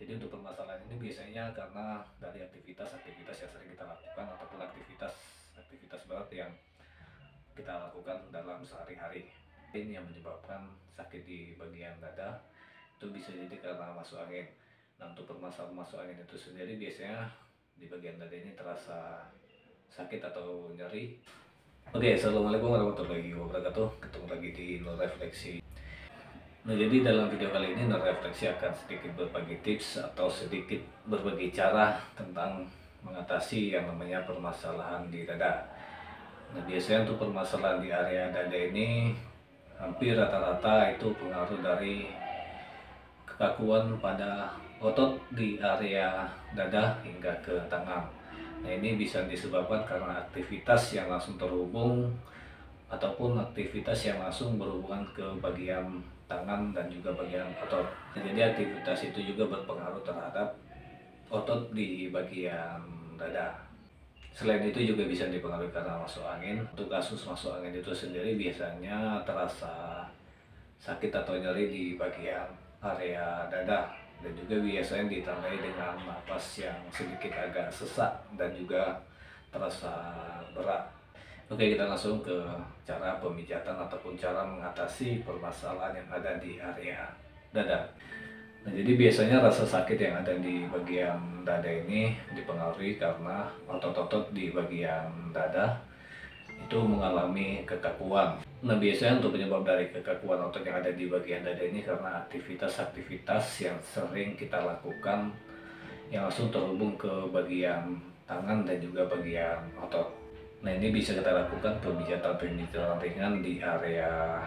Jadi untuk permasalahan ini biasanya karena dari aktivitas-aktivitas yang sering kita lakukan ataupun aktivitas berat yang kita lakukan dalam sehari-hari. Ini yang menyebabkan sakit di bagian dada itu bisa jadi karena masuk angin. Nah, untuk permasalahan masuk angin itu sendiri biasanya di bagian dada ini terasa sakit atau nyeri. Oke, assalamualaikum warahmatullahi wabarakatuh. Ketemu lagi di Nur Refleksi. Nah, jadi dalam video kali ini Nur Refleksi akan sedikit berbagi tips atau sedikit berbagi cara tentang mengatasi yang namanya permasalahan di dada. Nah, biasanya untuk permasalahan di area dada ini hampir rata-rata itu pengaruh dari kekakuan pada otot di area dada hingga ke tangan. Nah, ini bisa disebabkan karena aktivitas yang langsung terhubung ataupun aktivitas yang langsung berhubungan ke bagian tangan dan juga bagian otot. Jadi aktivitas itu juga berpengaruh terhadap otot di bagian dada. Selain itu juga bisa dipengaruhi karena masuk angin. Untuk kasus masuk angin itu sendiri biasanya terasa sakit atau nyeri di bagian area dada, dan juga biasanya ditandai dengan napas yang sedikit agak sesak dan juga terasa berat. Oke, kita langsung ke cara pemijatan ataupun cara mengatasi permasalahan yang ada di area dada. Nah, jadi biasanya rasa sakit yang ada di bagian dada ini dipengaruhi karena otot-otot di bagian dada itu mengalami kekakuan. Nah, biasanya untuk penyebab dari kekakuan otot yang ada di bagian dada ini karena aktivitas-aktivitas yang sering kita lakukan yang langsung terhubung ke bagian tangan dan juga bagian otot. Nah, ini bisa kita lakukan pemijatan-pemijatan ringan di area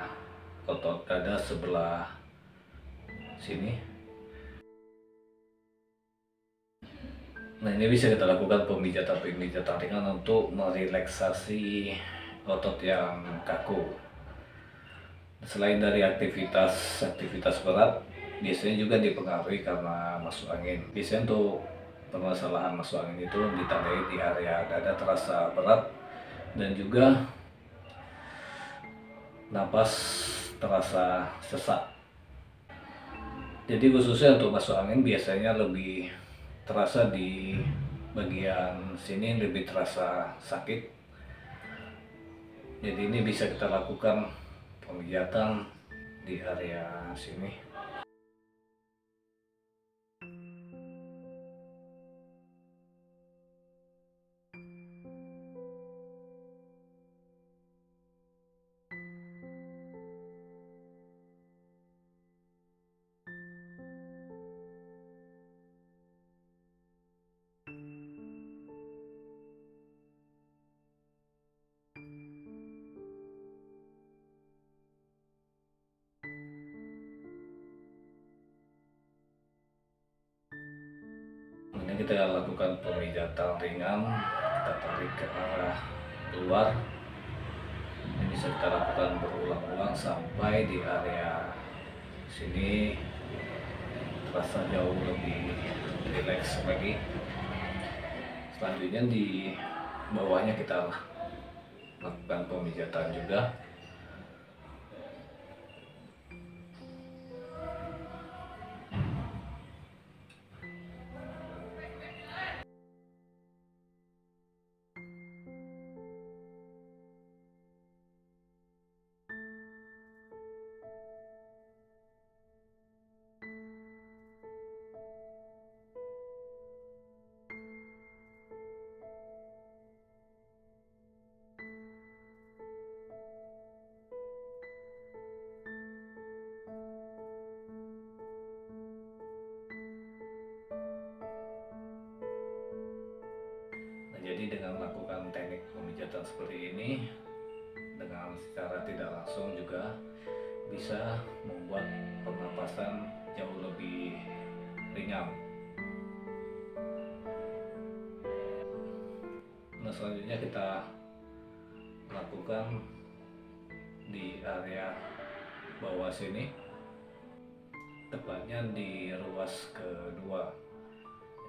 otot dada sebelah sini. Nah, ini bisa kita lakukan pemijatan-pemijatan ringan untuk merelaksasi otot yang kaku. Selain dari aktivitas berat, biasanya juga dipengaruhi karena masuk angin. Biasanya untuk permasalahan masuk angin itu ditandai di area dada terasa berat dan juga napas terasa sesak. Jadi khususnya untuk masuk angin biasanya lebih terasa di bagian sini, lebih terasa sakit. Jadi ini bisa kita lakukan pemijatan di area sini. Ini kita lakukan pemijatan ringan, kita tarik ke arah luar. Ini bisa kita lakukan berulang-ulang sampai di area sini terasa jauh lebih rileks lagi. Selanjutnya di bawahnya kita lakukan pemijatan juga. Jadi dengan melakukan teknik pemijatan seperti ini, dengan secara tidak langsung juga bisa membuat pernapasan jauh lebih ringan. Nah, selanjutnya kita lakukan di area bawah sini, tepatnya di ruas kedua.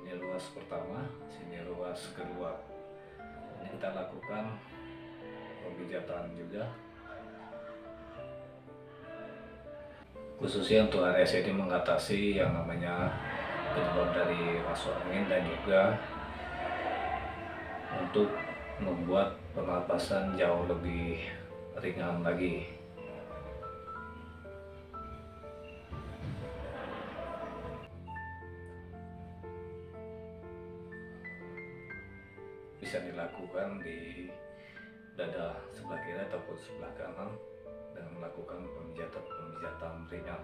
Ini ruas pertama, sini ruas kedua. Ini kita lakukan pemijatan juga, khususnya untuk area sini mengatasi yang namanya penyebab dari masuk angin, dan juga untuk membuat pernapasan jauh lebih ringan lagi. Bisa dilakukan di dada sebelah kiri ataupun sebelah kanan dengan melakukan pemijatan ringan.